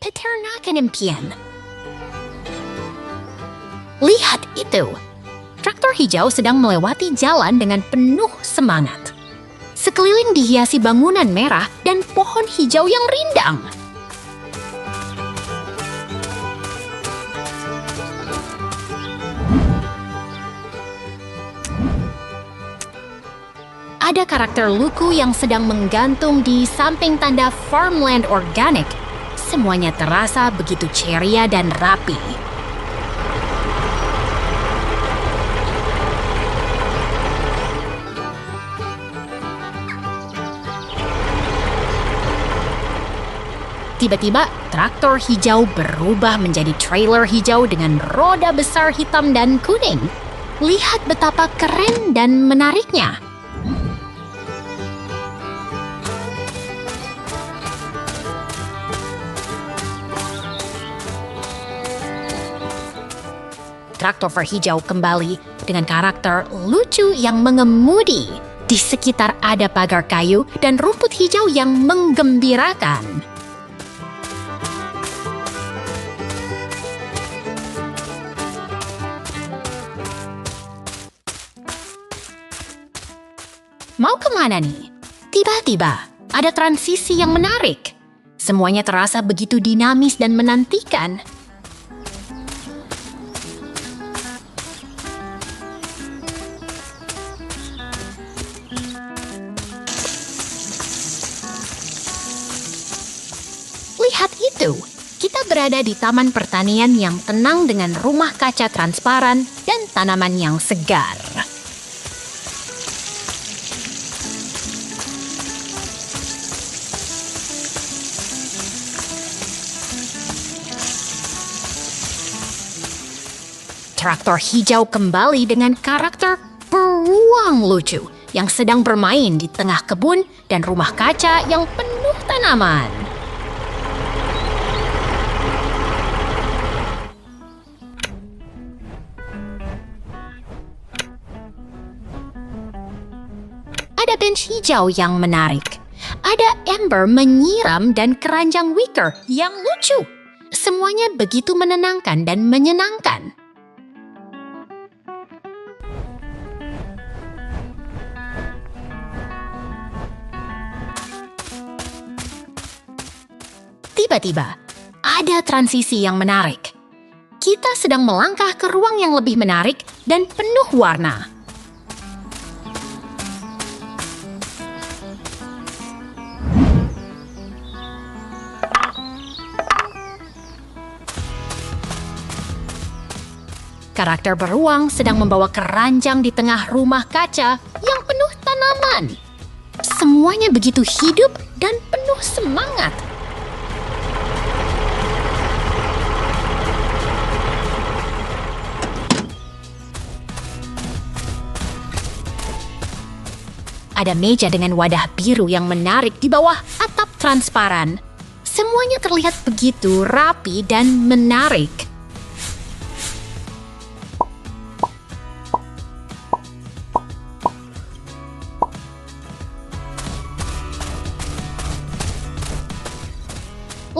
peternakan impian. Lihat itu! Traktor hijau sedang melewati jalan dengan penuh semangat. Sekeliling dihiasi bangunan merah dan pohon hijau yang rindang. Ada karakter lucu yang sedang menggantung di samping tanda Farmland Organic. Semuanya terasa begitu ceria dan rapi. Tiba-tiba, traktor hijau berubah menjadi trailer hijau dengan roda besar hitam dan kuning. Lihat betapa keren dan menariknya. Traktor hijau kembali dengan karakter lucu yang mengemudi. Di sekitar ada pagar kayu dan rumput hijau yang menggembirakan. Mau kemana nih? Tiba-tiba ada transisi yang menarik. Semuanya terasa begitu dinamis dan menantikan. Lihat itu, kita berada di taman pertanian yang tenang dengan rumah kaca transparan dan tanaman yang segar. Traktor hijau kembali dengan karakter beruang lucu yang sedang bermain di tengah kebun dan rumah kaca yang penuh tanaman. Ada bench hijau yang menarik. Ada ember menyiram dan keranjang wicker yang lucu. Semuanya begitu menenangkan dan menyenangkan. Tiba-tiba, ada transisi yang menarik. Kita sedang melangkah ke ruang yang lebih menarik dan penuh warna. Karakter beruang sedang membawa keranjang di tengah rumah kaca yang penuh tanaman. Semuanya begitu hidup dan penuh semangat. Ada meja dengan wadah biru yang menarik di bawah atap transparan. Semuanya terlihat begitu rapi dan menarik.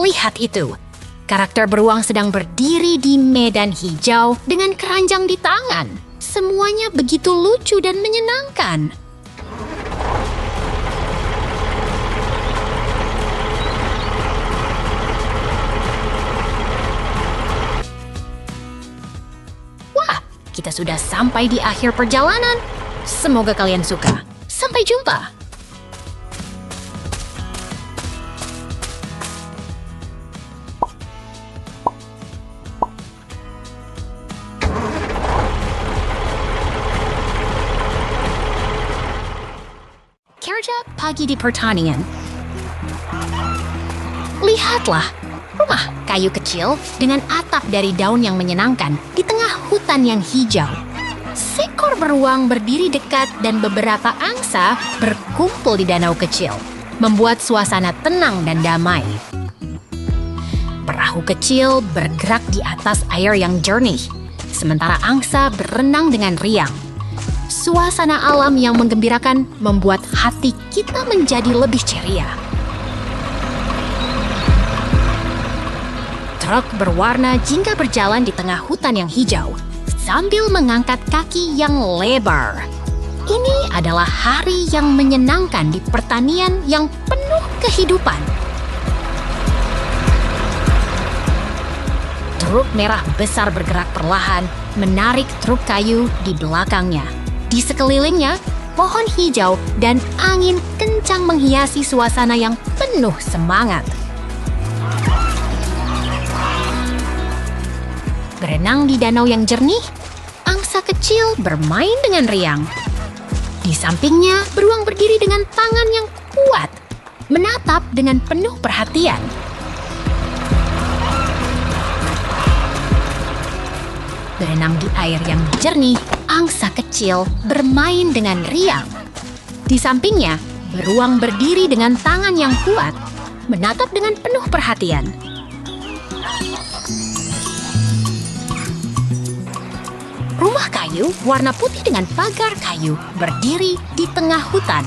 Lihat itu, karakter beruang sedang berdiri di medan hijau dengan keranjang di tangan. Semuanya begitu lucu dan menyenangkan. Wah, kita sudah sampai di akhir perjalanan. Semoga kalian suka. Sampai jumpa. Kerja pagi di pertanian. Lihatlah, rumah kayu kecil dengan atap dari daun yang menyenangkan di tengah hutan yang hijau. Seekor beruang berdiri dekat dan beberapa angsa berkumpul di danau kecil, membuat suasana tenang dan damai. Perahu kecil bergerak di atas air yang jernih, sementara angsa berenang dengan riang. Suasana alam yang menggembirakan membuat hati kita menjadi lebih ceria. Truk berwarna jingga berjalan di tengah hutan yang hijau sambil mengangkat kaki yang lebar. Ini adalah hari yang menyenangkan di pertanian yang penuh kehidupan. Truk merah besar bergerak perlahan, menarik truk kayu di belakangnya. Di sekelilingnya, pohon hijau dan angin kencang menghiasi suasana yang penuh semangat. Berenang di danau yang jernih, angsa kecil bermain dengan riang. Di sampingnya, beruang berdiri dengan tangan yang kuat, menatap dengan penuh perhatian. Berenang di air yang jernih, angsa kecil bermain dengan riang. Di sampingnya, beruang berdiri dengan tangan yang kuat, menatap dengan penuh perhatian. Rumah kayu warna putih dengan pagar kayu berdiri di tengah hutan.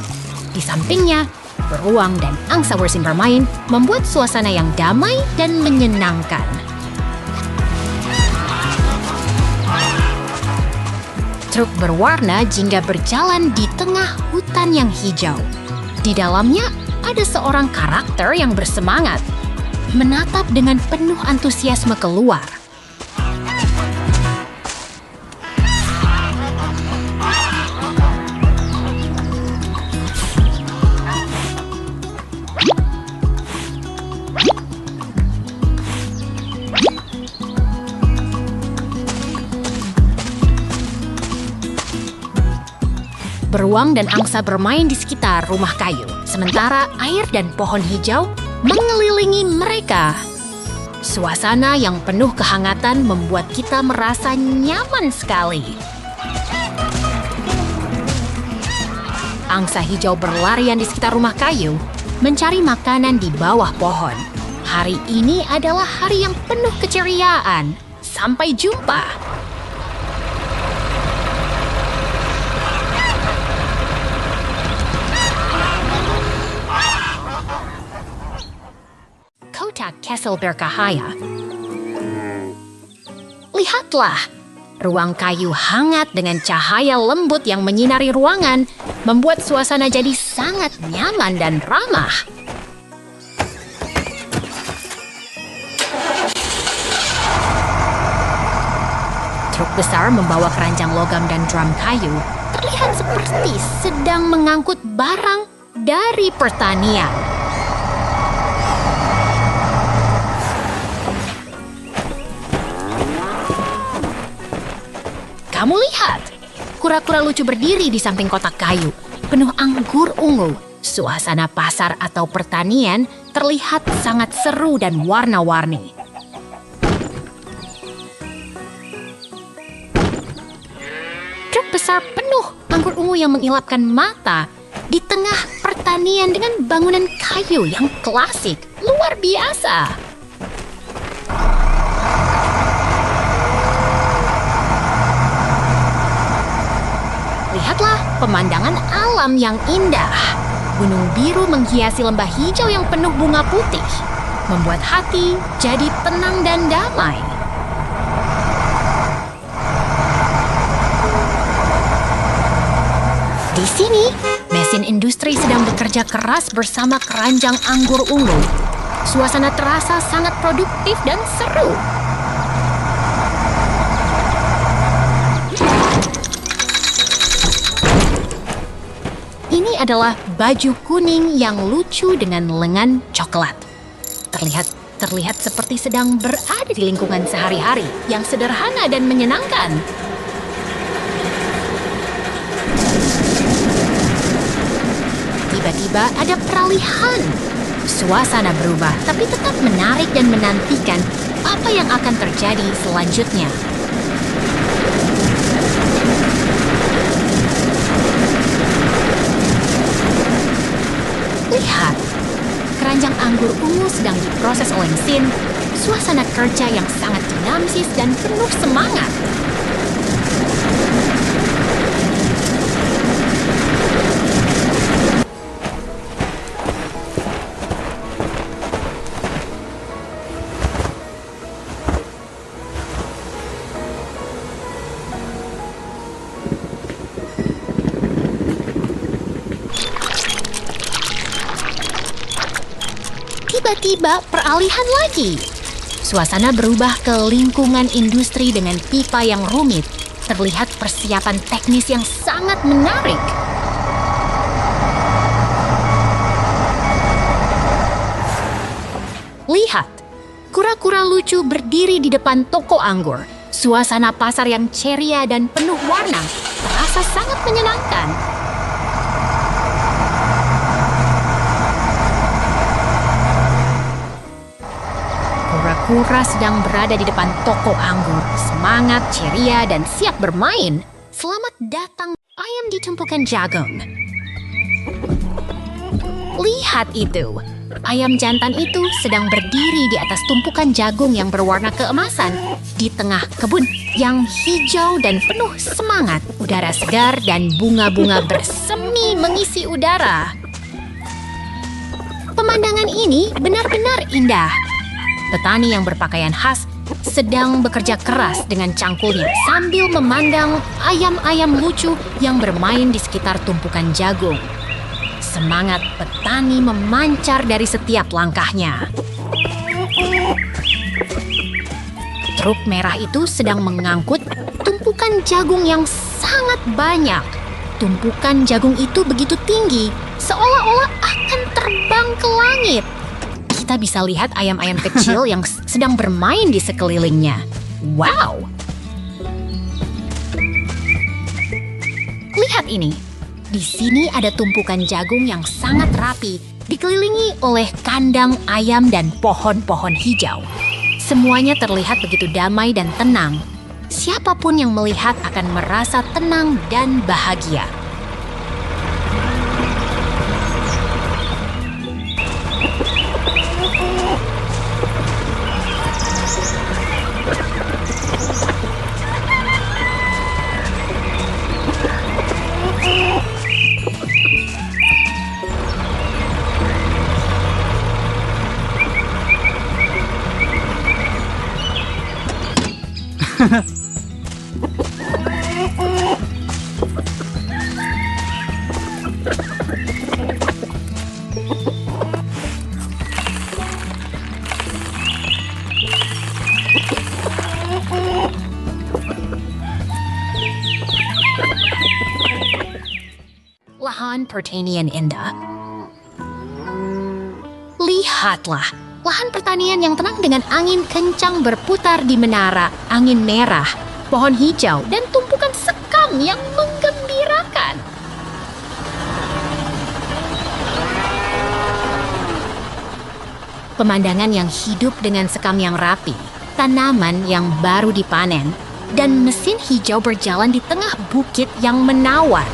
Di sampingnya, beruang dan angsa bersin bermain membuat suasana yang damai dan menyenangkan. Truk berwarna jingga berjalan di tengah hutan yang hijau. Di dalamnya ada seorang karakter yang bersemangat, menatap dengan penuh antusiasme keluar. Beruang dan angsa bermain di sekitar rumah kayu, sementara air dan pohon hijau mengelilingi mereka. Suasana yang penuh kehangatan membuat kita merasa nyaman sekali. Angsa hijau berlarian di sekitar rumah kayu, mencari makanan di bawah pohon. Hari ini adalah hari yang penuh keceriaan. Sampai jumpa! Kota Kessel Berkahaya. Lihatlah, ruang kayu hangat dengan cahaya lembut yang menyinari ruangan membuat suasana jadi sangat nyaman dan ramah. Truk besar membawa keranjang logam dan drum kayu terlihat seperti sedang mengangkut barang dari pertanian. Kamu lihat, kura-kura lucu berdiri di samping kotak kayu, penuh anggur ungu. Suasana pasar atau pertanian terlihat sangat seru dan warna-warni. Truk besar penuh anggur ungu yang mengilapkan mata di tengah pertanian dengan bangunan kayu yang klasik, luar biasa. Lihatlah pemandangan alam yang indah. Gunung biru menghiasi lembah hijau yang penuh bunga putih, membuat hati jadi tenang dan damai. Di sini, mesin industri sedang bekerja keras bersama keranjang anggur ungu. Suasana terasa sangat produktif dan seru. Ini adalah baju kuning yang lucu dengan lengan coklat. Terlihat seperti sedang berada di lingkungan sehari-hari yang sederhana dan menyenangkan. Tiba-tiba ada peralihan. Suasana berubah, tapi tetap menarik dan menantikan apa yang akan terjadi selanjutnya. Lihat, keranjang anggur ungu sedang diproses oleh mesin. Suasana kerja yang sangat dinamis dan penuh semangat. tiba-tiba peralihan lagi. Suasana berubah ke lingkungan industri dengan pipa yang rumit. Terlihat persiapan teknis yang sangat menarik. Lihat, kura-kura lucu berdiri di depan toko anggur. Suasana pasar yang ceria dan penuh warna terasa sangat menyenangkan. Kura-kura sedang berada di depan toko anggur, semangat, ceria, dan siap bermain. Selamat datang ayam di tumpukan jagung. Lihat itu, ayam jantan itu sedang berdiri di atas tumpukan jagung yang berwarna keemasan. Di tengah kebun yang hijau dan penuh semangat, udara segar dan bunga-bunga bersemi mengisi udara. Pemandangan ini benar-benar indah. Petani yang berpakaian khas sedang bekerja keras dengan cangkulnya sambil memandang ayam-ayam lucu yang bermain di sekitar tumpukan jagung. Semangat petani memancar dari setiap langkahnya. Truk merah itu sedang mengangkut tumpukan jagung yang sangat banyak. Tumpukan jagung itu begitu tinggi, seolah-olah akan terbang ke langit. Kita bisa lihat ayam-ayam kecil yang sedang bermain di sekelilingnya. Wow! Lihat ini. Di sini ada tumpukan jagung yang sangat rapi, dikelilingi oleh kandang ayam dan pohon-pohon hijau. Semuanya terlihat begitu damai dan tenang. Siapapun yang melihat akan merasa tenang dan bahagia. Lahan pertanian indah. Lihatlah, lahan pertanian yang tenang dengan angin kencang berputar di menara, angin merah, pohon hijau, dan tumpukan sekam yang menggembirakan. Pemandangan yang hidup dengan sekam yang rapi, tanaman yang baru dipanen, dan mesin hijau berjalan di tengah bukit yang menawan.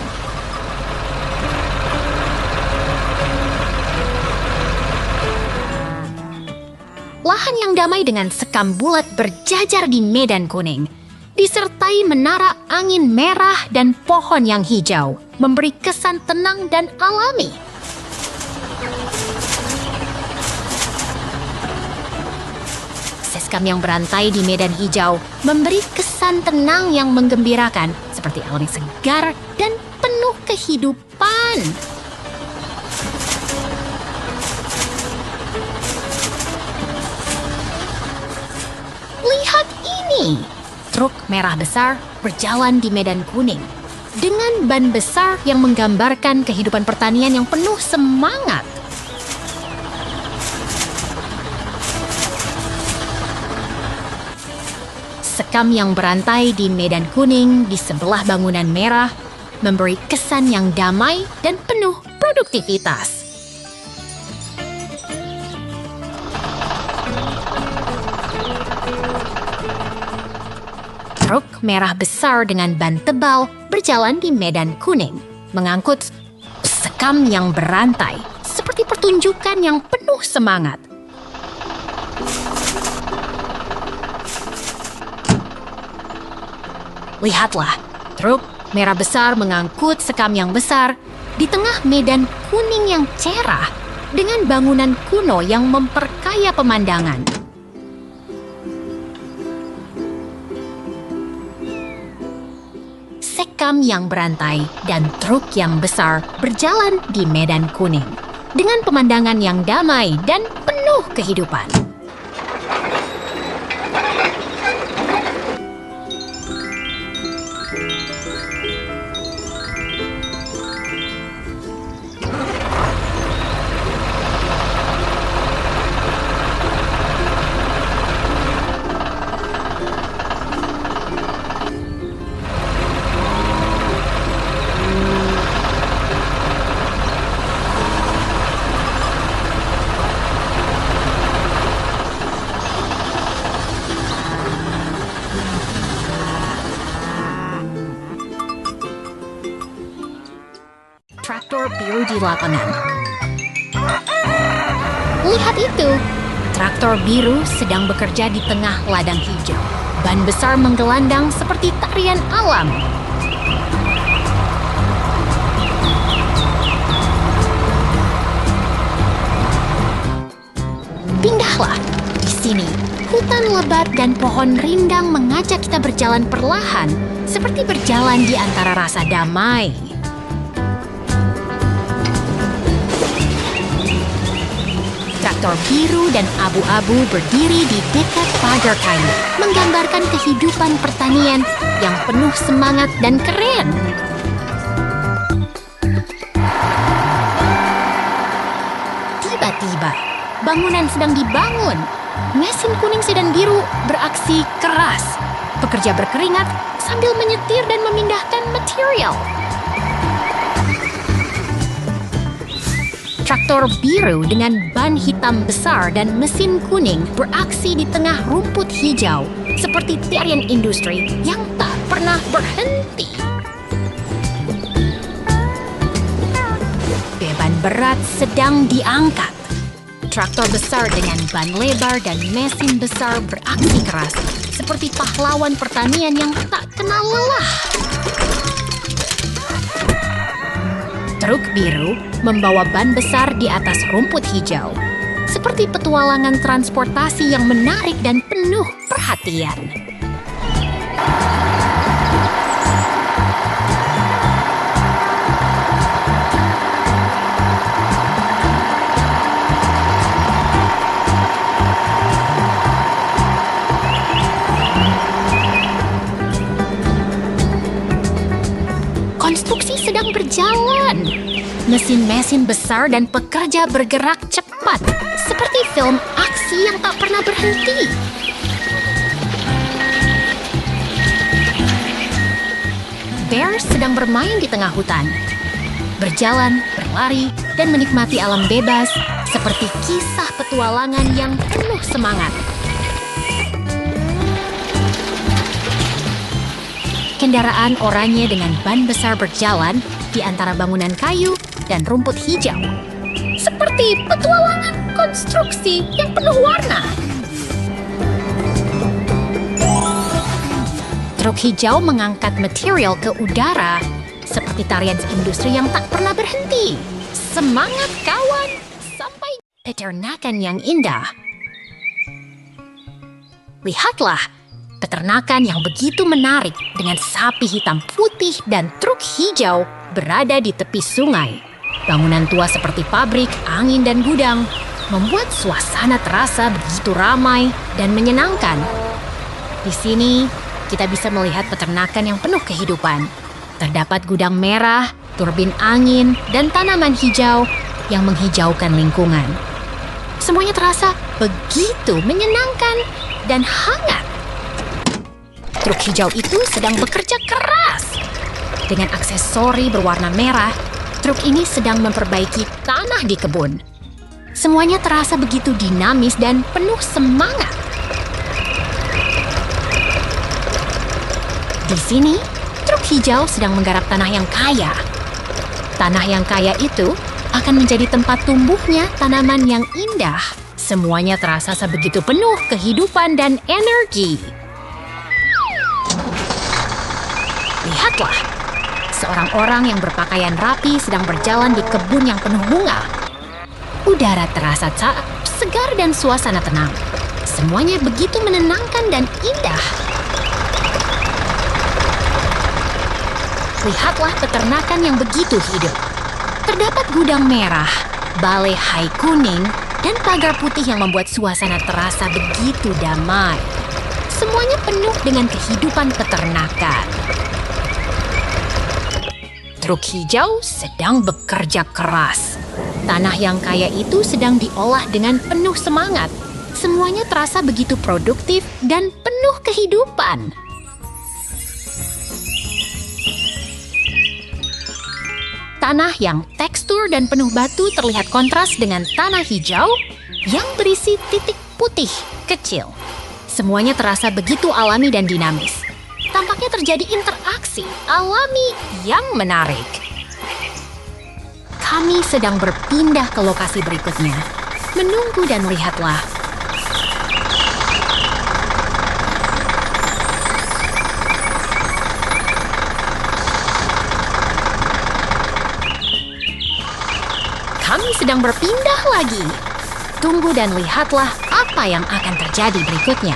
Lahan yang damai dengan sekam bulat berjajar di medan kuning, disertai menara angin merah dan pohon yang hijau, memberi kesan tenang dan alami. Seskam yang berantai di medan hijau memberi kesan tenang yang menggembirakan, seperti alam yang segar dan penuh kehidupan. Lihat ini, truk merah besar berjalan di medan kuning dengan ban besar yang menggambarkan kehidupan pertanian yang penuh semangat. Sekam yang berantai di medan kuning di sebelah bangunan merah memberi kesan yang damai dan penuh produktivitas. Truk merah besar dengan ban tebal berjalan di medan kuning, mengangkut sekam yang berantai, seperti pertunjukan yang penuh semangat. Lihatlah, truk merah besar mengangkut sekam yang besar di tengah medan kuning yang cerah dengan bangunan kuno yang memperkaya pemandangan. Sekam yang berantai dan truk yang besar berjalan di medan kuning dengan pemandangan yang damai dan penuh kehidupan. Traktor biru di lapangan. Lihat itu, traktor biru sedang bekerja di tengah ladang hijau. Ban besar menggelandang seperti tarian alam. Pindahlah. Di sini, hutan lebat dan pohon rindang mengajak kita berjalan perlahan, seperti berjalan di antara rasa damai. Traktor biru dan abu-abu berdiri di dekat pagar kayu, menggambarkan kehidupan pertanian yang penuh semangat dan keren. Tiba-tiba, bangunan sedang dibangun. Mesin kuning sedan biru beraksi keras. Pekerja berkeringat sambil menyetir dan memindahkan material. Traktor biru dengan ban hitam besar dan mesin kuning beraksi di tengah rumput hijau seperti tarian industri yang tak pernah berhenti. Beban berat sedang diangkat. Traktor besar dengan ban lebar dan mesin besar beraksi keras seperti pahlawan pertanian yang tak kenal lelah. Truk biru membawa ban besar di atas rumput hijau, seperti petualangan transportasi yang menarik dan penuh perhatian. Konstruksi sedang berjalan. Mesin-mesin besar dan pekerja bergerak cepat, seperti film aksi yang tak pernah berhenti. Bear sedang bermain di tengah hutan, berjalan, berlari, dan menikmati alam bebas, seperti kisah petualangan yang penuh semangat. Kendaraan oranye dengan ban besar berjalan di antara bangunan kayu dan rumput hijau. Seperti petualangan konstruksi yang penuh warna. Truk hijau mengangkat material ke udara seperti tarian industri yang tak pernah berhenti. Semangat kawan, sampai peternakan yang indah. Lihatlah, peternakan yang begitu menarik dengan sapi hitam putih dan truk hijau berada di tepi sungai. Bangunan tua seperti pabrik, angin, dan gudang membuat suasana terasa begitu ramai dan menyenangkan. Di sini, kita bisa melihat peternakan yang penuh kehidupan. Terdapat gudang merah, turbin angin, dan tanaman hijau yang menghijaukan lingkungan. Semuanya terasa begitu menyenangkan dan hangat. Truk hijau itu sedang bekerja keras. Dengan aksesori berwarna merah, truk ini sedang memperbaiki tanah di kebun. Semuanya terasa begitu dinamis dan penuh semangat. Di sini, truk hijau sedang menggarap tanah yang kaya. Tanah yang kaya itu akan menjadi tempat tumbuhnya tanaman yang indah. Semuanya terasa sebegitu penuh kehidupan dan energi. Lihatlah, seorang orang yang berpakaian rapi sedang berjalan di kebun yang penuh bunga. Udara terasa segar dan suasana tenang. Semuanya begitu menenangkan dan indah. Lihatlah peternakan yang begitu hidup. Terdapat gudang merah, balai hai kuning, dan pagar putih yang membuat suasana terasa begitu damai. Semuanya penuh dengan kehidupan peternakan. Truk hijau sedang bekerja keras. Tanah yang kaya itu sedang diolah dengan penuh semangat. Semuanya terasa begitu produktif dan penuh kehidupan. Tanah yang tekstur dan penuh batu terlihat kontras dengan tanah hijau yang berisi titik putih kecil. Semuanya terasa begitu alami dan dinamis. Tampaknya terjadi interaksi alami yang menarik. Kami sedang berpindah ke lokasi berikutnya. Menunggu dan lihatlah. Kami sedang berpindah lagi. Tunggu dan lihatlah apa yang akan terjadi berikutnya.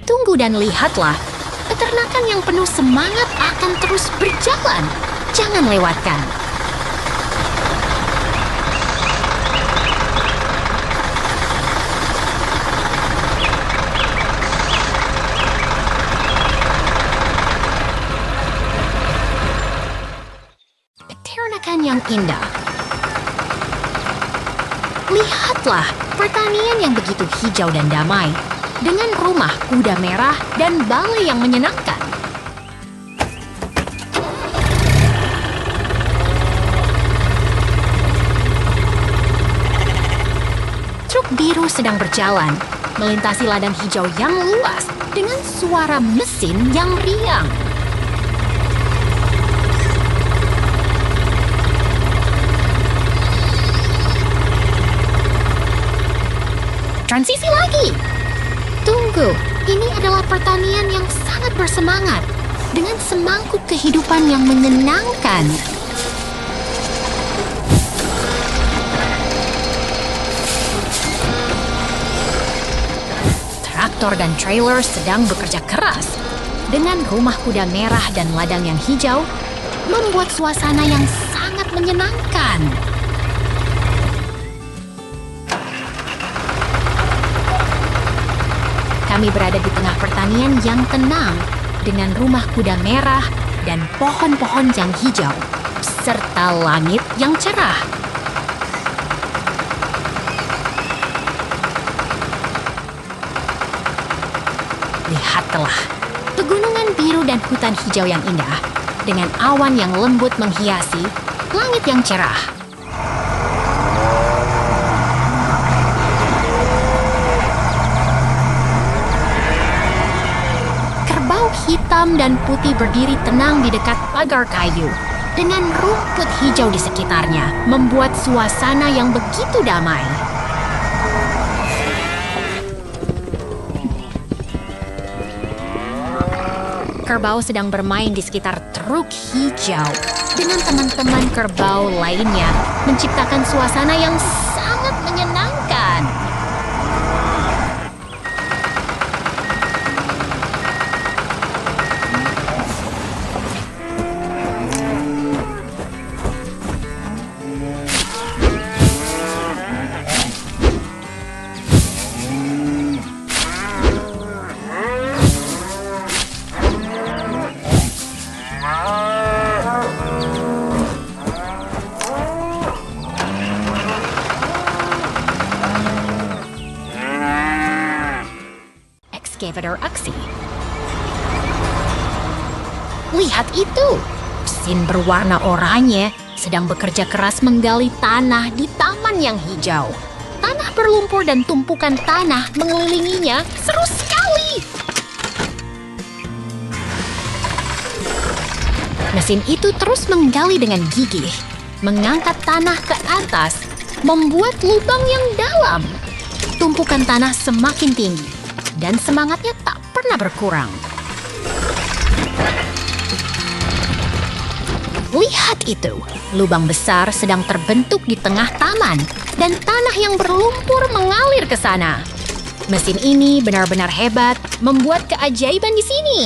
Tunggu dan lihatlah. Peternakan yang penuh semangat akan terus berjalan. Jangan lewatkan. Peternakan yang indah. Lihatlah pertanian yang begitu hijau dan damai, dengan rumah kuda merah dan balai yang menyenangkan. Truk biru sedang berjalan, melintasi ladang hijau yang luas dengan suara mesin yang riang. Transisi lagi. Tunggu, ini adalah pertanian yang sangat bersemangat dengan semangkuk kehidupan yang menyenangkan. Traktor dan trailer sedang bekerja keras dengan rumah kuda merah dan ladang yang hijau membuat suasana yang sangat menyenangkan. Kami berada di tengah pertanian yang tenang dengan rumah kuda merah dan pohon-pohon yang hijau serta langit yang cerah. Lihatlah, pegunungan biru dan hutan hijau yang indah dengan awan yang lembut menghiasi langit yang cerah. Hitam dan putih berdiri tenang di dekat pagar kayu dengan rumput hijau di sekitarnya membuat suasana yang begitu damai. Kerbau sedang bermain di sekitar truk hijau dengan teman-teman kerbau lainnya menciptakan suasana yang sangat menyenangkan. Excavator aksi. Lihat itu, mesin berwarna oranye sedang bekerja keras menggali tanah di taman yang hijau. Tanah berlumpur dan tumpukan tanah mengelilinginya. Seru sekali! Mesin itu terus menggali dengan gigih, mengangkat tanah ke atas, membuat lubang yang dalam. Tumpukan tanah semakin tinggi, dan semangatnya tak pernah berkurang. Lihat itu, lubang besar sedang terbentuk di tengah taman, dan tanah yang berlumpur mengalir ke sana. Mesin ini benar-benar hebat, membuat keajaiban di sini.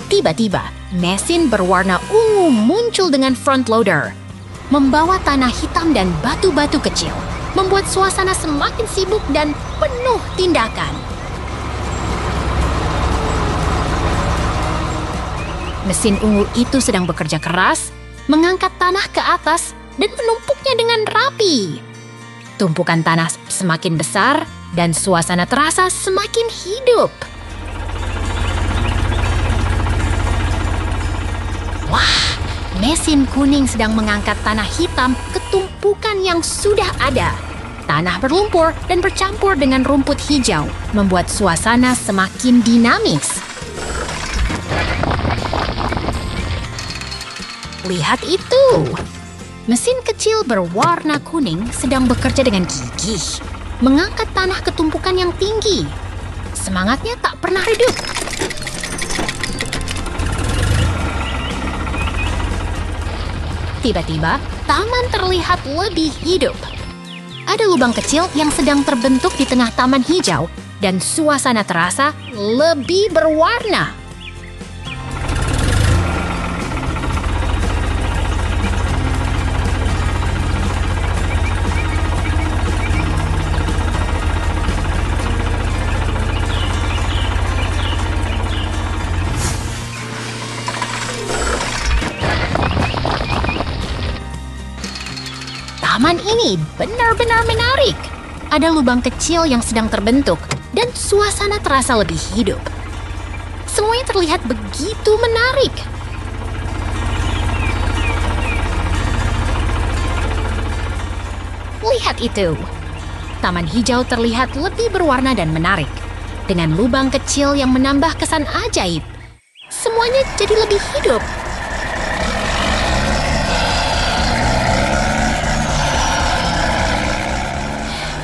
Tiba-tiba, mesin berwarna ungu muncul dengan front loader, membawa tanah hitam dan batu-batu kecil, membuat suasana semakin sibuk dan penuh tindakan. Mesin ungu itu sedang bekerja keras, mengangkat tanah ke atas dan menumpuknya dengan rapi. Tumpukan tanah semakin besar dan suasana terasa semakin hidup. Wah, mesin kuning sedang mengangkat tanah hitam ke tumpukan yang sudah ada. Tanah berlumpur dan bercampur dengan rumput hijau, membuat suasana semakin dinamis. Lihat itu! Mesin kecil berwarna kuning sedang bekerja dengan gigih, mengangkat tanah ke tumpukan yang tinggi. Semangatnya tak pernah redup. Tiba-tiba, taman terlihat lebih hidup. Ada lubang kecil yang sedang terbentuk di tengah taman hijau, dan suasana terasa lebih berwarna. Taman ini benar-benar menarik. Ada lubang kecil yang sedang terbentuk dan suasana terasa lebih hidup. Semuanya terlihat begitu menarik. Lihat itu. Taman hijau terlihat lebih berwarna dan menarik, dengan lubang kecil yang menambah kesan ajaib. Semuanya jadi lebih hidup.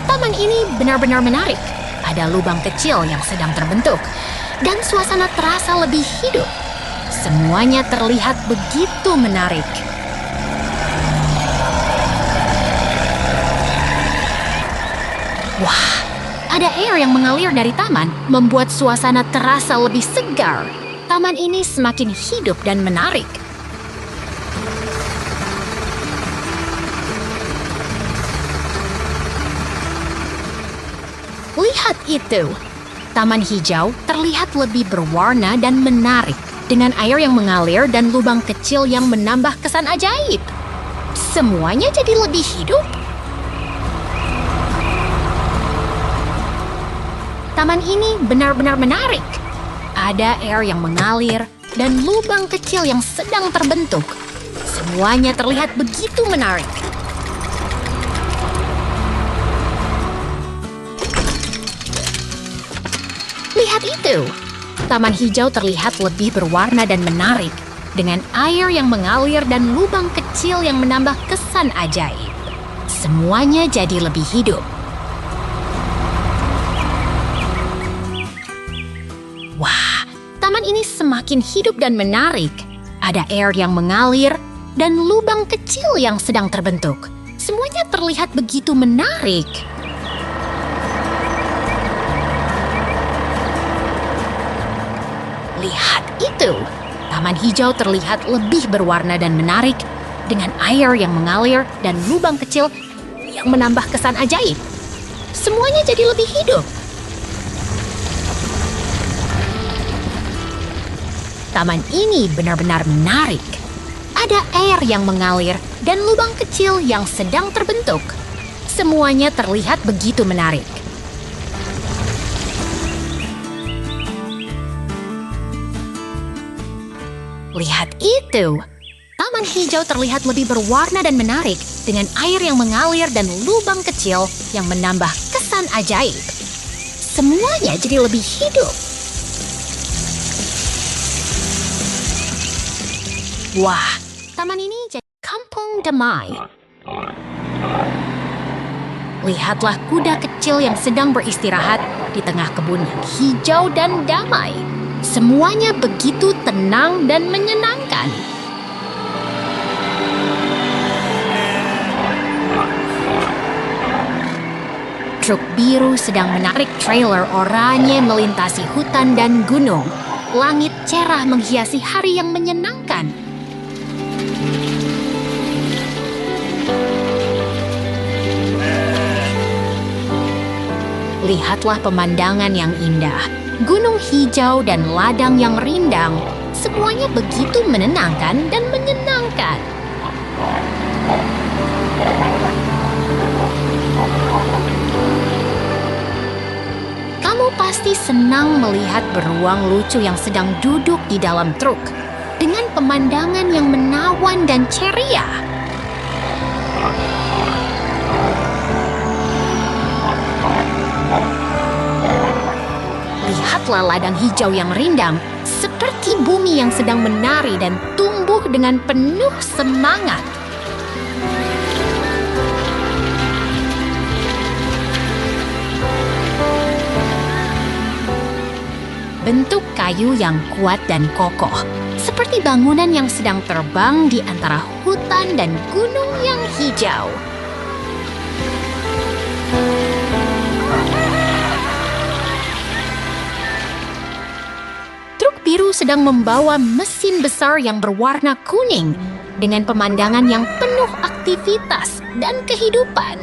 Taman ini benar-benar menarik. Ada lubang kecil yang sedang terbentuk, dan suasana terasa lebih hidup. Semuanya terlihat begitu menarik. Wah, ada air yang mengalir dari taman, membuat suasana terasa lebih segar. Taman ini semakin hidup dan menarik. Lihat itu! Taman hijau terlihat lebih berwarna dan menarik, dengan air yang mengalir dan lubang kecil yang menambah kesan ajaib. Semuanya jadi lebih hidup. Taman ini benar-benar menarik. Ada air yang mengalir dan lubang kecil yang sedang terbentuk. Semuanya terlihat begitu menarik. Lihat itu! Taman hijau terlihat lebih berwarna dan menarik, dengan air yang mengalir dan lubang kecil yang menambah kesan ajaib. Semuanya jadi lebih hidup. Wah, taman ini semakin hidup dan menarik. Ada air yang mengalir dan lubang kecil yang sedang terbentuk. Semuanya terlihat begitu menarik. Lihat itu! Taman hijau terlihat lebih berwarna dan menarik, dengan air yang mengalir dan lubang kecil yang menambah kesan ajaib. Semuanya jadi lebih hidup. Taman ini benar-benar menarik. Ada air yang mengalir dan lubang kecil yang sedang terbentuk. Semuanya terlihat begitu menarik. Lihat itu! Taman hijau terlihat lebih berwarna dan menarik, dengan air yang mengalir dan lubang kecil yang menambah kesan ajaib. Semuanya jadi lebih hidup. Wah, taman ini jadi kampung damai. Lihatlah kuda kecil yang sedang beristirahat di tengah kebun yang hijau dan damai. Semuanya begitu tenang dan menyenangkan. Truk biru sedang menarik trailer oranye melintasi hutan dan gunung. Langit cerah menghiasi hari yang menyenangkan. Lihatlah pemandangan yang indah. Gunung hijau dan ladang yang rindang. Semuanya begitu menenangkan dan menyenangkan. Kamu pasti senang melihat beruang lucu yang sedang duduk di dalam truk dengan pemandangan yang menawan dan ceria. Lihatlah ladang hijau yang rindang, seperti bumi yang sedang menari dan tumbuh dengan penuh semangat. Bentuk kayu yang kuat dan kokoh, seperti bangunan yang sedang terbang di antara hutan dan gunung yang hijau. Truk biru sedang membawa mesin besar yang berwarna kuning dengan pemandangan yang penuh aktivitas dan kehidupan.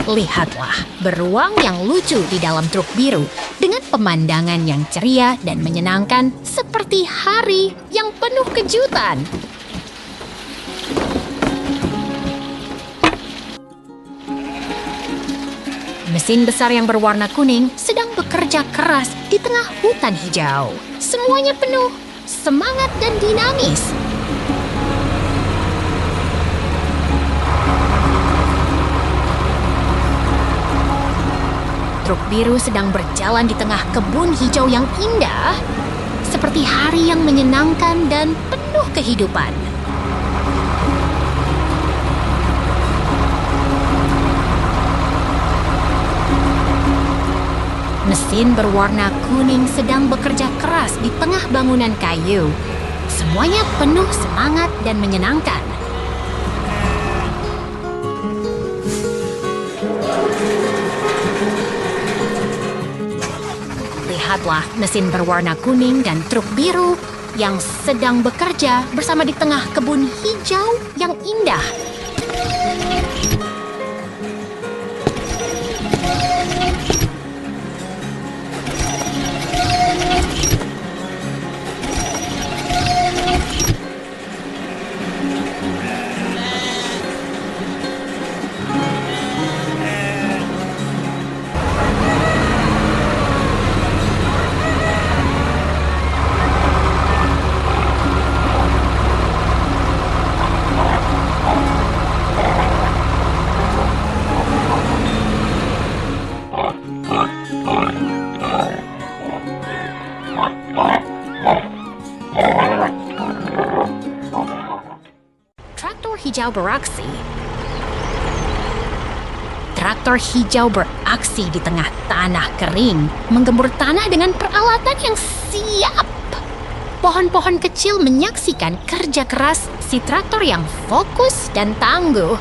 Lihatlah beruang yang lucu di dalam truk biru dengan pemandangan yang ceria dan menyenangkan seperti hari yang penuh kejutan. Mesin besar yang berwarna kuning sedang bekerja keras di tengah hutan hijau. Semuanya penuh semangat dan dinamis. Truk biru sedang berjalan di tengah kebun hijau yang indah, seperti hari yang menyenangkan dan penuh kehidupan. Mesin berwarna kuning sedang bekerja keras di tengah bangunan kayu. Semuanya penuh semangat dan menyenangkan. Lihatlah mesin berwarna kuning dan truk biru yang sedang bekerja bersama di tengah kebun hijau yang indah. Hijau beraksi. Traktor hijau beraksi di tengah tanah kering, menggembur tanah dengan peralatan yang siap. Pohon-pohon kecil menyaksikan kerja keras si traktor yang fokus dan tangguh.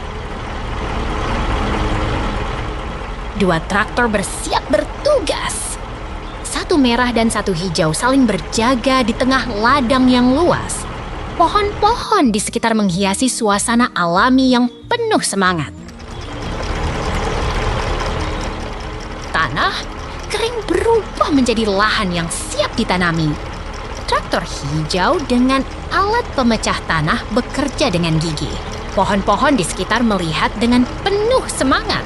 Dua traktor bersiap bertugas. Satu merah dan satu hijau saling berjaga di tengah ladang yang luas. Pohon-pohon di sekitar menghiasi suasana alami yang penuh semangat. Tanah kering berubah menjadi lahan yang siap ditanami. Traktor hijau dengan alat pemecah tanah bekerja dengan gigih. Pohon-pohon di sekitar melihat dengan penuh semangat.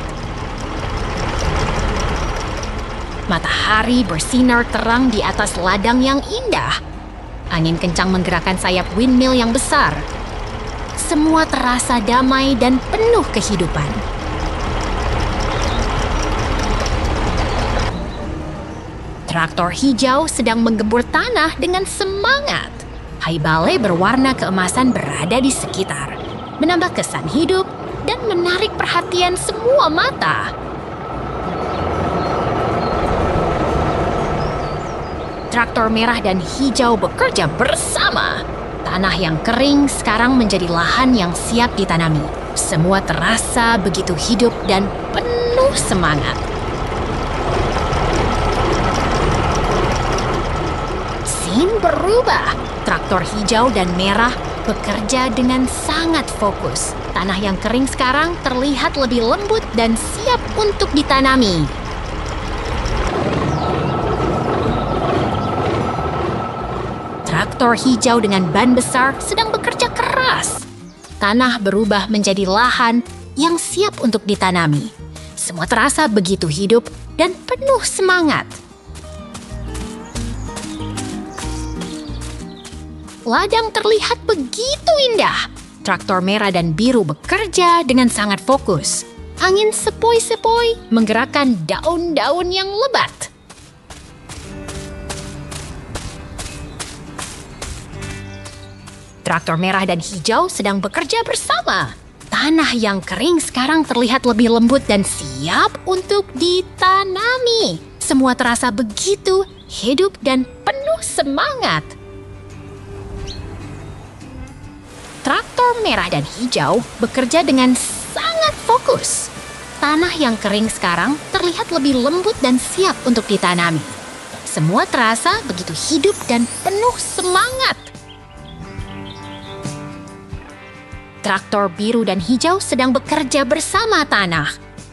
Matahari bersinar terang di atas ladang yang indah. Angin kencang menggerakkan sayap windmill yang besar. Semua terasa damai dan penuh kehidupan. Traktor hijau sedang menggembur tanah dengan semangat. Haibale berwarna keemasan berada di sekitar, menambah kesan hidup dan menarik perhatian semua mata. Traktor merah dan hijau bekerja bersama. Tanah yang kering sekarang menjadi lahan yang siap ditanami. Semua terasa begitu hidup dan penuh semangat. Scene berubah. Traktor hijau dan merah bekerja dengan sangat fokus. Tanah yang kering sekarang terlihat lebih lembut dan siap untuk ditanami. Traktor hijau dengan ban besar sedang bekerja keras. Tanah berubah menjadi lahan yang siap untuk ditanami. Semua terasa begitu hidup dan penuh semangat. Ladang terlihat begitu indah. Traktor merah dan biru bekerja dengan sangat fokus. Angin sepoi-sepoi menggerakkan daun-daun yang lebat. Traktor merah dan hijau sedang bekerja bersama. Tanah yang kering sekarang terlihat lebih lembut dan siap untuk ditanami. Semua terasa begitu hidup dan penuh semangat. Traktor merah dan hijau bekerja dengan sangat fokus. Tanah yang kering sekarang terlihat lebih lembut dan siap untuk ditanami. Semua terasa begitu hidup dan penuh semangat. Traktor biru dan hijau sedang bekerja bersama tanah.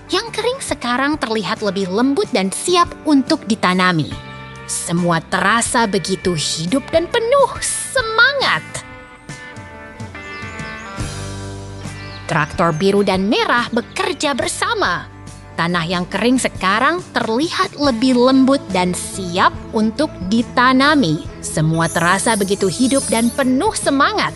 Yang kering sekarang terlihat lebih lembut dan siap untuk ditanami. Semua terasa begitu hidup dan penuh semangat. Traktor biru dan merah bekerja bersama. Tanah yang kering sekarang terlihat lebih lembut dan siap untuk ditanami. Semua terasa begitu hidup dan penuh semangat.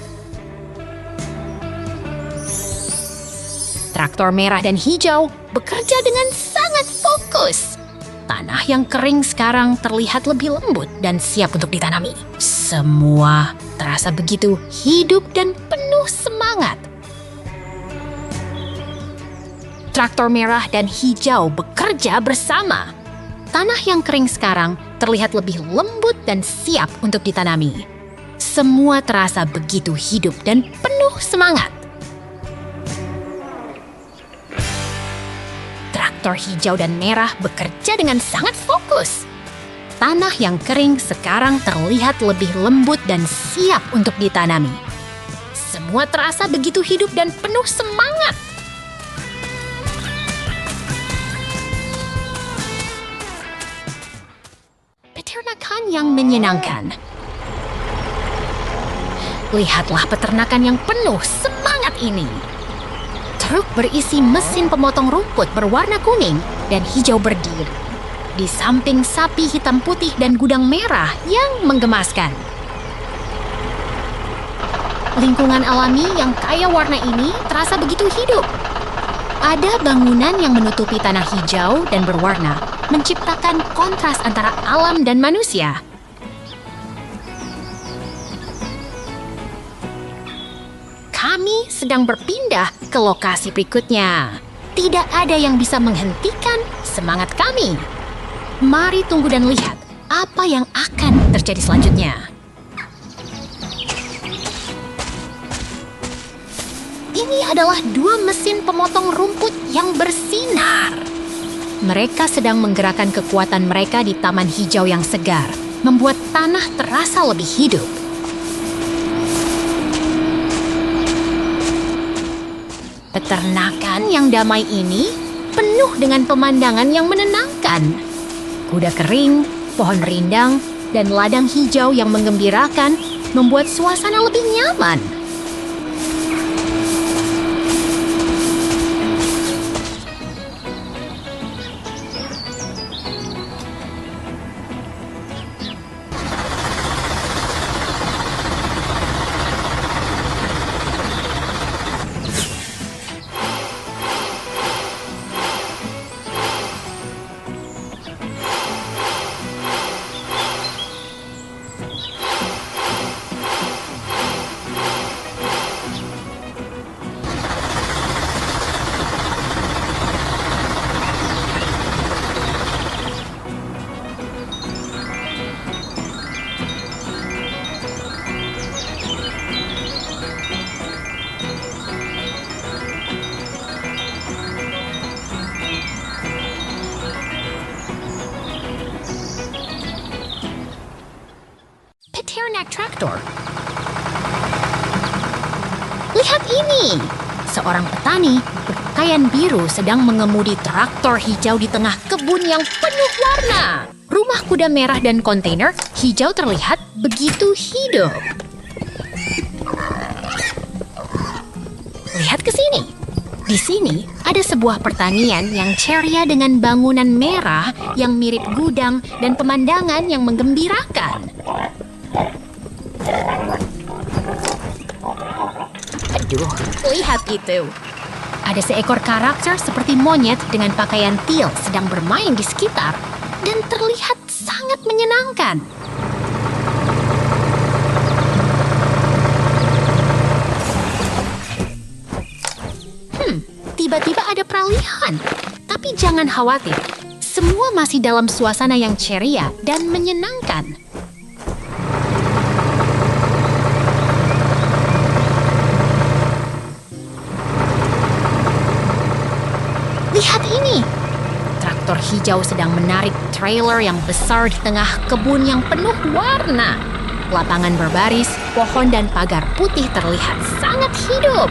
Traktor merah dan hijau bekerja dengan sangat fokus. Tanah yang kering sekarang terlihat lebih lembut dan siap untuk ditanami. Semua terasa begitu hidup dan penuh semangat. Traktor merah dan hijau bekerja bersama. Tanah yang kering sekarang terlihat lebih lembut dan siap untuk ditanami. Semua terasa begitu hidup dan penuh semangat. Traktor hijau dan merah bekerja dengan sangat fokus. Tanah yang kering sekarang terlihat lebih lembut dan siap untuk ditanami. Semua terasa begitu hidup dan penuh semangat. Peternakan yang menyenangkan. Lihatlah peternakan yang penuh semangat ini. Truk berisi mesin pemotong rumput berwarna kuning dan hijau berdiri di samping sapi hitam putih dan gudang merah yang menggemaskan. Lingkungan alami yang kaya warna ini terasa begitu hidup. Ada bangunan yang menutupi tanah hijau dan berwarna, menciptakan kontras antara alam dan manusia. Kami sedang berpindah ke lokasi berikutnya. Tidak ada yang bisa menghentikan semangat kami. Mari tunggu dan lihat apa yang akan terjadi selanjutnya. Ini adalah 2 mesin pemotong rumput yang bersinar. Mereka sedang menggerakkan kekuatan mereka di taman hijau yang segar, membuat tanah terasa lebih hidup. Peternakan yang damai ini penuh dengan pemandangan yang menenangkan. Kuda kering, pohon rindang, dan ladang hijau yang menggembirakan membuat suasana lebih nyaman. naik traktor. Lihat ini! Seorang petani berpakaian biru sedang mengemudi traktor hijau di tengah kebun yang penuh warna. Rumah kuda merah dan kontainer hijau terlihat begitu hidup. Lihat ke sini. Di sini ada sebuah pertanian yang ceria dengan bangunan merah yang mirip gudang dan pemandangan yang menggembirakan. Aduh, lihat itu. Ada seekor karakter seperti monyet dengan pakaian teal sedang bermain di sekitar dan terlihat sangat menyenangkan. Tiba-tiba ada peralihan. Tapi jangan khawatir, semua masih dalam suasana yang ceria dan menyenangkan. Lihat ini! Traktor hijau sedang menarik trailer yang besar di tengah kebun yang penuh warna. Lapangan berbaris, pohon dan pagar putih terlihat sangat hidup.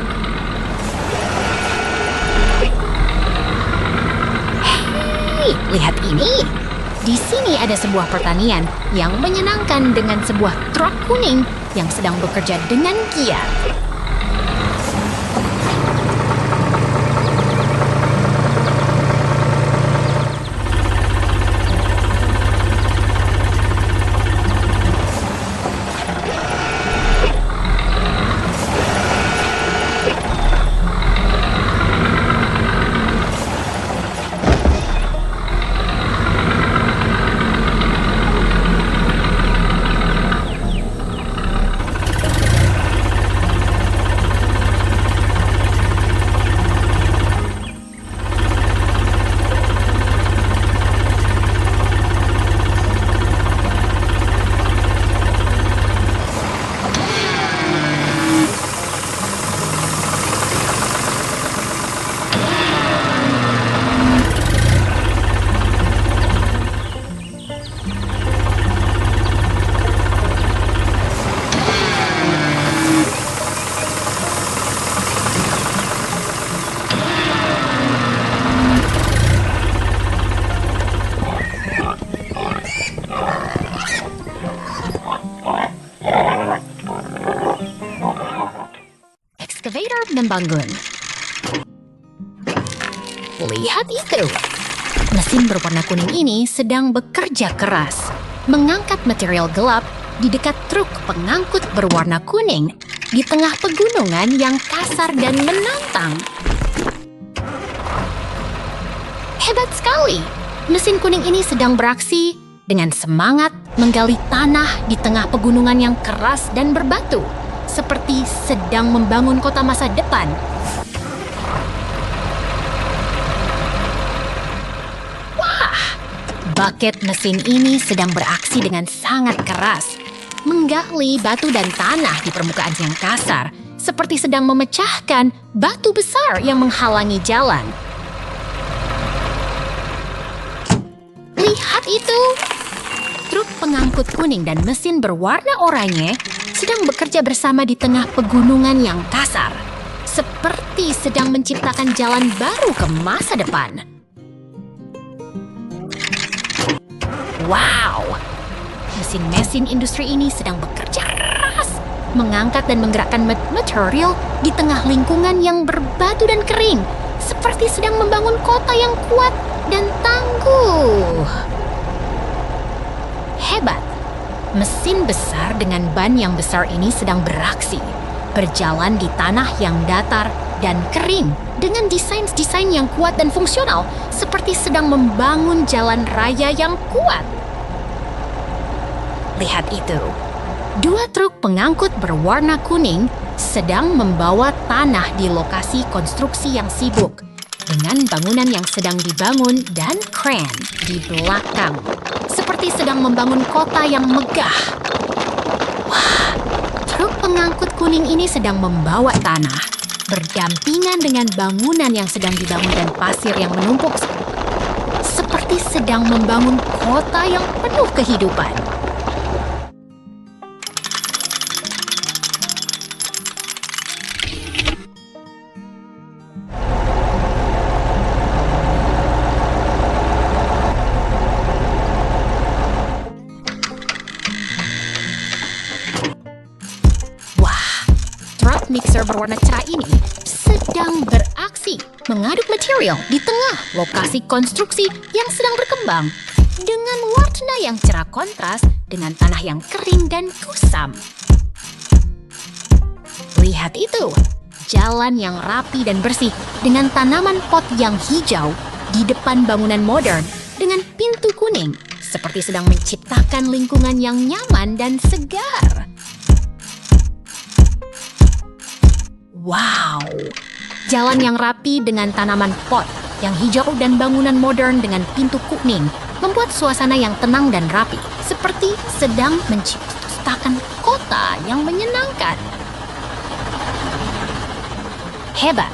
Lihat ini. Di sini ada sebuah pertanian yang menyenangkan dengan sebuah truk kuning yang sedang bekerja dengan giat. Excavator membangun. Lihat itu. Mesin berwarna kuning ini sedang bekerja keras, mengangkat material gelap di dekat truk pengangkut berwarna kuning di tengah pegunungan yang kasar dan menantang. Hebat sekali. Mesin kuning ini sedang beraksi dengan semangat menggali tanah di tengah pegunungan yang keras dan berbatu, seperti sedang membangun kota masa depan. Wah, bucket mesin ini sedang beraksi dengan sangat keras, menggali batu dan tanah di permukaan yang kasar, seperti sedang memecahkan batu besar yang menghalangi jalan. Lihat itu! Truk pengangkut kuning dan mesin berwarna oranye sedang bekerja bersama di tengah pegunungan yang kasar, seperti sedang menciptakan jalan baru ke masa depan. Wow! Mesin-mesin industri ini sedang bekerja keras, mengangkat dan menggerakkan material di tengah lingkungan yang berbatu dan kering, seperti sedang membangun kota yang kuat dan tangguh. Hebat! Mesin besar dengan ban yang besar ini sedang beraksi, berjalan di tanah yang datar dan kering dengan desain-desain yang kuat dan fungsional, seperti sedang membangun jalan raya yang kuat. Lihat itu. Dua truk pengangkut berwarna kuning sedang membawa tanah di lokasi konstruksi yang sibuk, dengan bangunan yang sedang dibangun dan kren di belakang, seperti sedang membangun kota yang megah. Wah, truk pengangkut kuning ini sedang membawa tanah, berdampingan dengan bangunan yang sedang dibangun dan pasir yang menumpuk, seperti sedang membangun kota yang penuh kehidupan. traktor berwarna cerah ini sedang beraksi mengaduk material di tengah lokasi konstruksi yang sedang berkembang dengan warna yang cerah kontras dengan tanah yang kering dan kusam. Lihat itu, jalan yang rapi dan bersih dengan tanaman pot yang hijau di depan bangunan modern dengan pintu kuning, seperti sedang menciptakan lingkungan yang nyaman dan segar. Wow! Jalan yang rapi dengan tanaman pot yang hijau dan bangunan modern dengan pintu kuning membuat suasana yang tenang dan rapi, seperti sedang menciptakan kota yang menyenangkan. Hebat!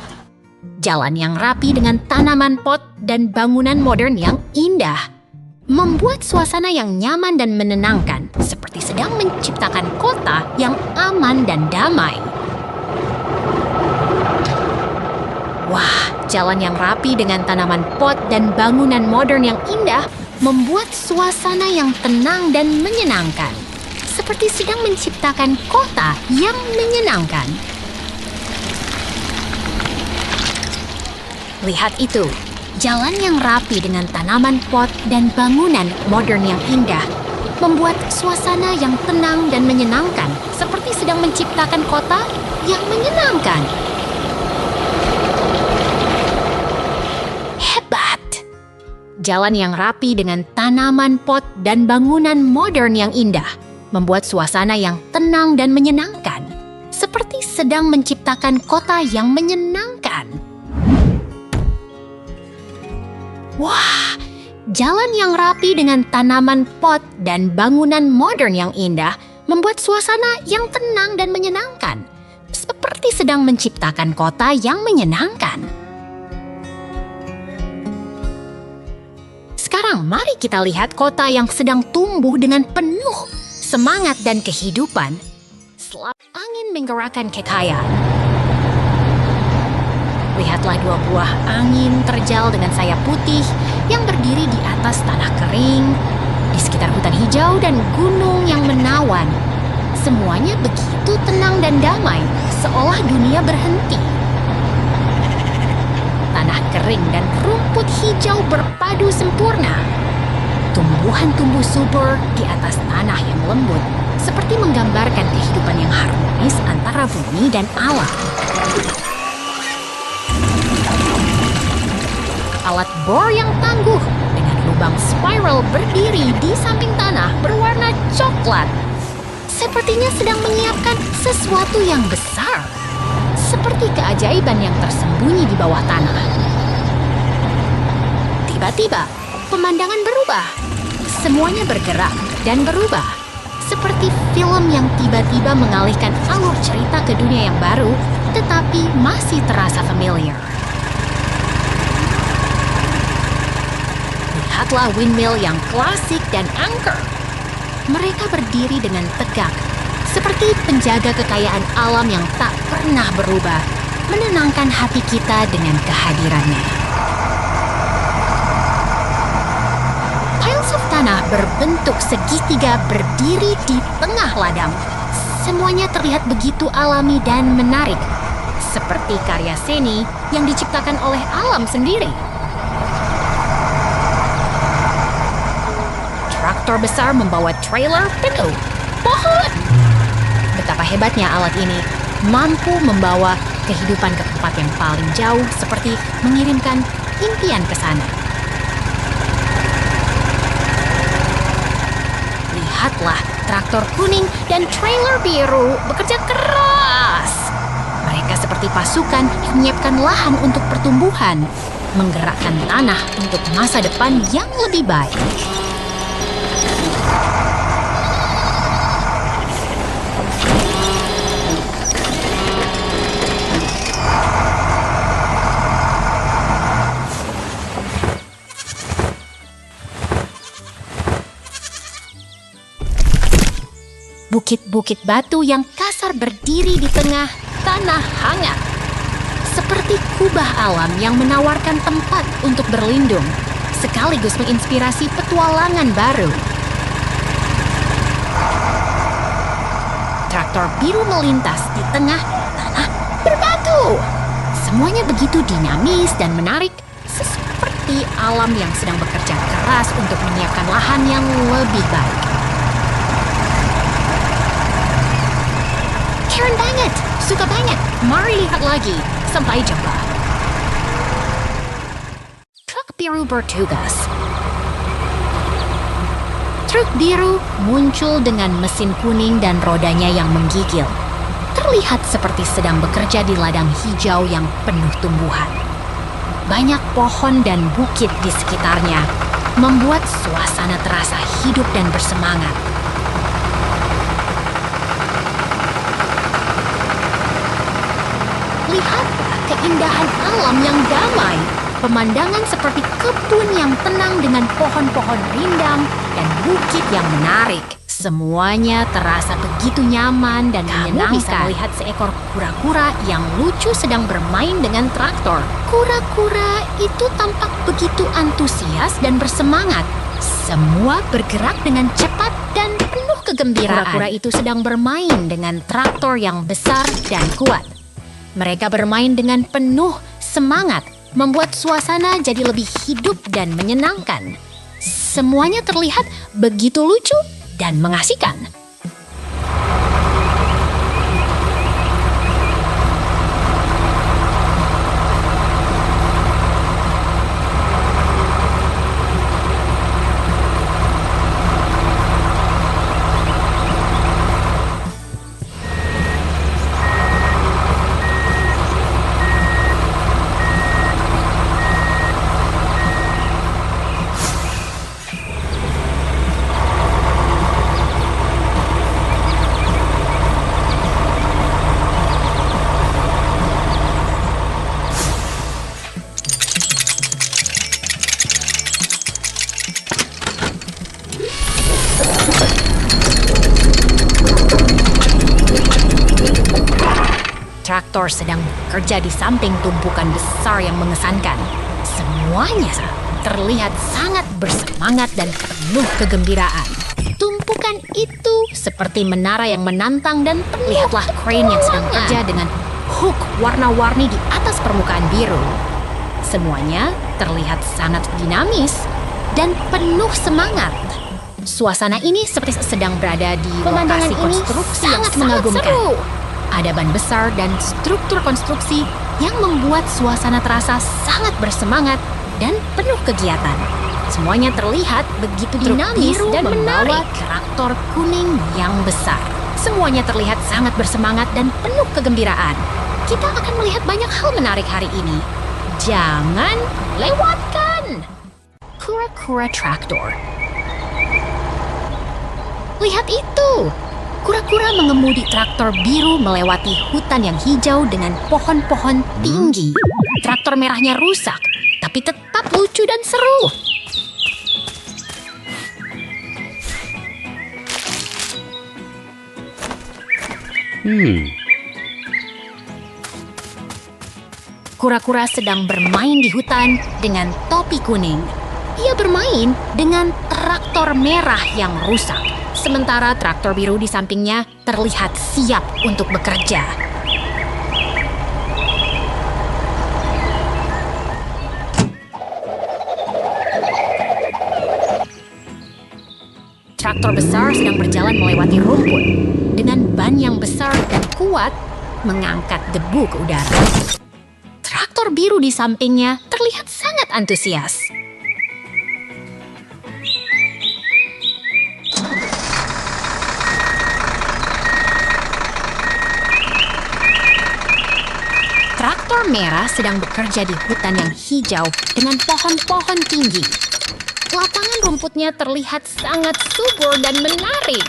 Jalan yang rapi dengan tanaman pot dan bangunan modern yang indah membuat suasana yang nyaman dan menenangkan, seperti sedang menciptakan kota yang aman dan damai. Wah, jalan yang rapi dengan tanaman pot dan bangunan modern yang indah membuat suasana yang tenang dan menyenangkan, seperti sedang menciptakan kota yang menyenangkan. Lihat itu, jalan yang rapi dengan tanaman pot dan bangunan modern yang indah membuat suasana yang tenang dan menyenangkan, seperti sedang menciptakan kota yang menyenangkan. Hebat! Jalan yang rapi dengan tanaman pot dan bangunan modern yang indah membuat suasana yang tenang dan menyenangkan, seperti sedang menciptakan kota yang menyenangkan. Wah, jalan yang rapi dengan tanaman pot dan bangunan modern yang indah membuat suasana yang tenang dan menyenangkan, seperti sedang menciptakan kota yang menyenangkan. Sekarang mari kita lihat kota yang sedang tumbuh dengan penuh semangat dan kehidupan. Selap angin menggerakkan kekayaan. Lihatlah dua buah angin terjal dengan sayap putih yang berdiri di atas tanah kering, di sekitar hutan hijau dan gunung yang menawan. Semuanya begitu tenang dan damai, seolah dunia berhenti. Tanah kering dan rumput hijau berpadu sempurna. Tumbuhan tumbuh subur di atas tanah yang lembut, seperti menggambarkan kehidupan yang harmonis antara bumi dan alam. Alat bor yang tangguh dengan lubang spiral berdiri di samping tanah berwarna coklat. Sepertinya sedang menyiapkan sesuatu yang besar, seperti keajaiban yang tersembunyi di bawah tanah. Tiba-tiba, pemandangan berubah. Semuanya bergerak dan berubah, seperti film yang tiba-tiba mengalihkan alur cerita ke dunia yang baru, tetapi masih terasa familiar. Lihatlah windmill yang klasik dan angker. Mereka berdiri dengan tegak, seperti penjaga kekayaan alam yang tak pernah berubah, menenangkan hati kita dengan kehadirannya. Piles of tanah berbentuk segitiga berdiri di tengah ladang. Semuanya terlihat begitu alami dan menarik, seperti karya seni yang diciptakan oleh alam sendiri. Traktor besar membawa trailer penuh pohon. Betapa hebatnya alat ini mampu membawa kehidupan ke tempat yang paling jauh, seperti mengirimkan impian ke sana. Lihatlah traktor kuning dan trailer biru bekerja keras. Mereka seperti pasukan yang menyiapkan lahan untuk pertumbuhan, menggerakkan tanah untuk masa depan yang lebih baik. Bukit-bukit batu yang kasar berdiri di tengah tanah hangat, seperti kubah alam yang menawarkan tempat untuk berlindung, sekaligus menginspirasi petualangan baru. Traktor biru melintas di tengah tanah Semuanya begitu dinamis dan menarik, seperti alam yang sedang bekerja keras untuk menyiapkan lahan yang lebih baik. Keren banget, suka banget. Mari lihat lagi. Sampai jumpa. Truk biru bertugas. Truk biru muncul dengan mesin kuning dan rodanya yang menggigil. Terlihat seperti sedang bekerja di ladang hijau yang penuh tumbuhan. Banyak pohon dan bukit di sekitarnya membuat suasana terasa hidup dan bersemangat. Lihatlah keindahan alam yang damai. Pemandangan seperti kebun yang tenang dengan pohon-pohon rindang dan bukit yang menarik. Semuanya terasa begitu nyaman dan menyenangkan. Kamu bisa melihat seekor kura-kura yang lucu sedang bermain dengan traktor. Kura-kura itu tampak begitu antusias dan bersemangat. Semua bergerak dengan cepat dan penuh kegembiraan. Kura-kura itu sedang bermain dengan traktor yang besar dan kuat. Mereka bermain dengan penuh semangat, membuat suasana jadi lebih hidup dan menyenangkan. Semuanya terlihat begitu lucu dan mengasihkan. Traktor sedang bekerja di samping tumpukan besar yang mengesankan. Semuanya terlihat sangat bersemangat dan penuh kegembiraan. Tumpukan itu seperti menara yang menantang dan lihatlah crane yang sedang bekerja dengan hook warna-warni di atas permukaan biru. Semuanya terlihat sangat dinamis dan penuh semangat. Suasana ini seperti sedang berada di lokasi konstruksi yang sangat mengagumkan. Ada ban besar dan struktur konstruksi yang membuat suasana terasa sangat bersemangat dan penuh kegiatan. Semuanya terlihat begitu dinamis dan menarik. Traktor kuning yang besar. Semuanya terlihat sangat bersemangat dan penuh kegembiraan. Kita akan melihat banyak hal menarik hari ini. Jangan lewatkan! Kura-kura traktor. Lihat itu! Kura-kura mengemudi traktor biru melewati hutan yang hijau dengan pohon-pohon tinggi. Traktor merahnya rusak, tapi tetap lucu dan seru. Kura-kura sedang bermain di hutan dengan topi kuning. Ia bermain dengan traktor merah yang rusak. Sementara traktor biru di sampingnya terlihat siap untuk bekerja. Traktor besar sedang berjalan melewati rumput. Dengan ban yang besar dan kuat, mengangkat debu ke udara. Traktor biru di sampingnya terlihat sangat antusias. Traktor merah sedang bekerja di hutan yang hijau dengan pohon-pohon tinggi. Lapangan rumputnya terlihat sangat subur dan menarik.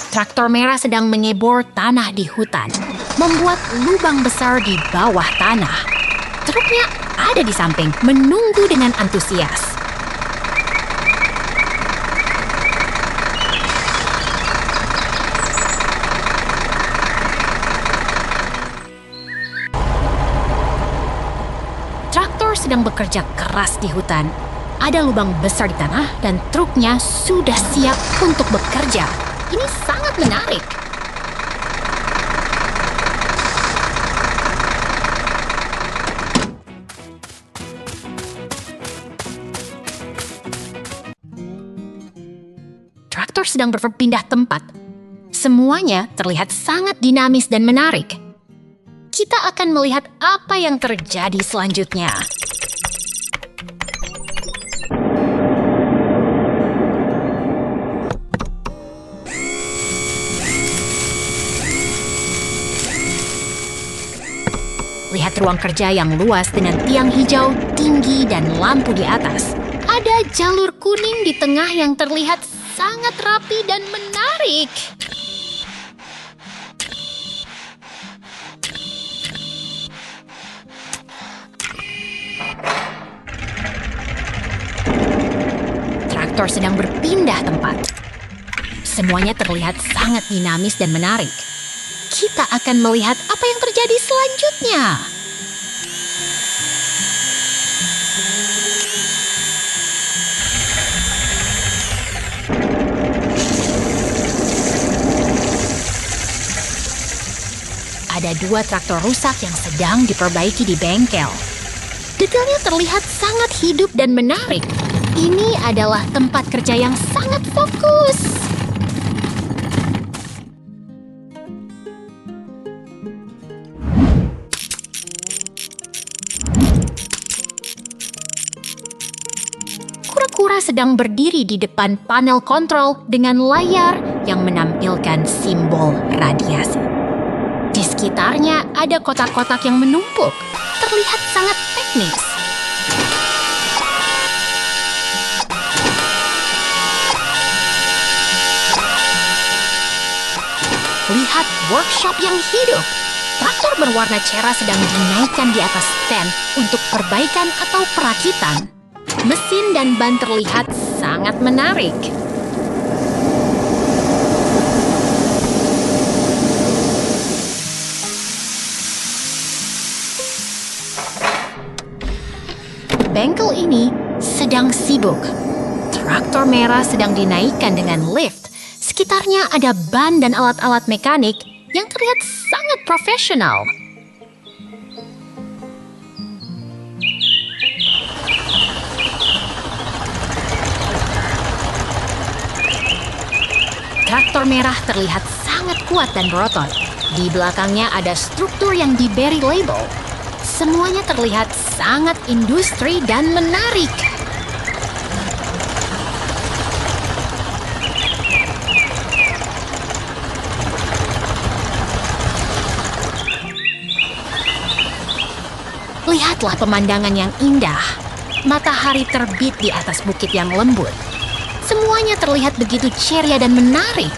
Traktor merah sedang mengebor tanah di hutan, membuat lubang besar di bawah tanah. Truknya ada di samping, menunggu dengan antusias. Traktor sedang bekerja keras di hutan. Ada lubang besar di tanah dan truknya sudah siap untuk bekerja. Ini sangat menarik. Traktor sedang berpindah tempat. Semuanya terlihat sangat dinamis dan menarik. Kita akan melihat apa yang terjadi selanjutnya. Lihat ruang kerja yang luas dengan tiang hijau tinggi dan lampu di atas. Ada jalur kuning di tengah yang terlihat sangat rapi dan menarik. Traktor sedang berpindah tempat. Semuanya terlihat sangat dinamis dan menarik. Kita akan melihat apa yang terjadi selanjutnya. Ada 2 traktor rusak yang sedang diperbaiki di bengkel. Detailnya terlihat sangat hidup dan menarik. Ini adalah tempat kerja yang sangat fokus. Kura-kura sedang berdiri di depan panel kontrol dengan layar yang menampilkan simbol radiasi. Di sekitarnya ada kotak-kotak yang menumpuk, terlihat sangat teknis. Lihat workshop yang hidup. Traktor berwarna cerah sedang dinaikkan di atas stand untuk perbaikan atau perakitan. Mesin dan ban terlihat sangat menarik. Bengkel ini sedang sibuk. Traktor merah sedang dinaikkan dengan lift. Sekitarnya ada ban dan alat-alat mekanik yang terlihat sangat profesional. Traktor merah terlihat sangat kuat dan berotot. Di belakangnya ada struktur yang diberi label. Semuanya terlihat sangat industri dan menarik. Lihatlah pemandangan yang indah. Matahari terbit di atas bukit yang lembut. Semuanya terlihat begitu ceria dan menarik.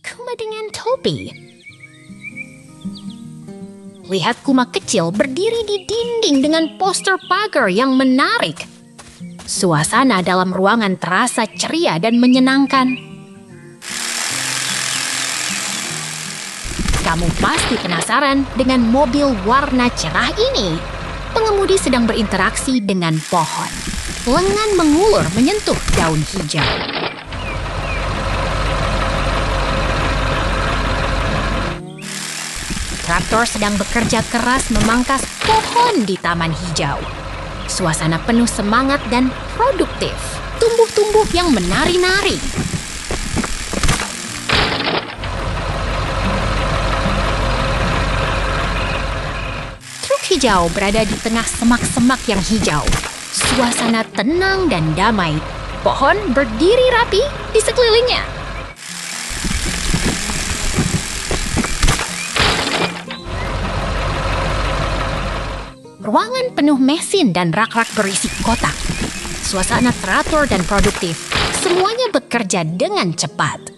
Kuma dengan topi. Lihat Kuma kecil berdiri di dinding dengan poster pagar yang menarik. Suasana dalam ruangan terasa ceria dan menyenangkan. Kamu pasti penasaran dengan mobil warna cerah ini. Pengemudi sedang berinteraksi dengan pohon. Lengan mengulur menyentuh daun hijau. Traktor sedang bekerja keras memangkas pohon di taman hijau. Suasana penuh semangat dan produktif. Tumbuh-tumbuh yang menari-nari. Truk hijau berada di tengah semak-semak yang hijau. Suasana tenang dan damai. Pohon berdiri rapi di sekelilingnya. Ruangan penuh mesin dan rak-rak berisi kotak. Suasana teratur dan produktif. Semuanya bekerja dengan cepat.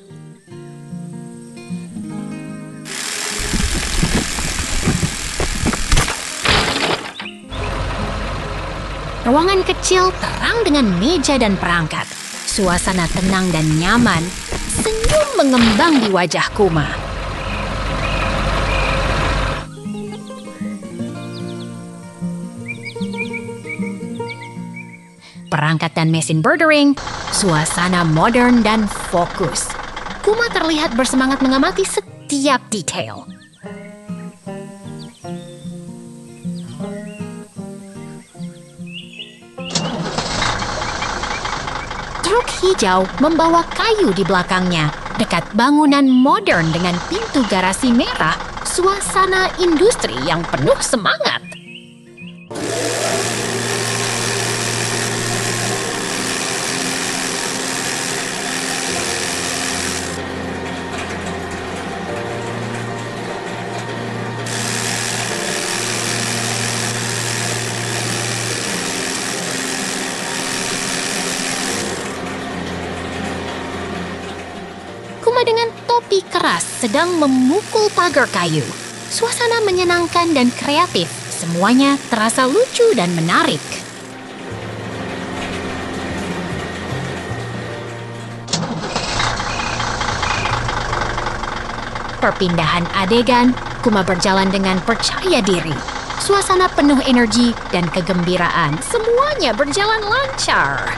Ruangan kecil terang dengan meja dan perangkat. Suasana tenang dan nyaman. Senyum mengembang di wajah Kuma. Perangkat dan mesin bordering, suasana modern dan fokus. Kuma terlihat bersemangat mengamati setiap detail. Truk hijau membawa kayu di belakangnya. Dekat bangunan modern dengan pintu garasi merah, suasana industri yang penuh semangat. Kuma dengan topi keras sedang memukul pagar kayu. Suasana menyenangkan dan kreatif. Semuanya terasa lucu dan menarik. Perpindahan adegan, Kuma berjalan dengan percaya diri. Suasana penuh energi dan kegembiraan. Semuanya berjalan lancar.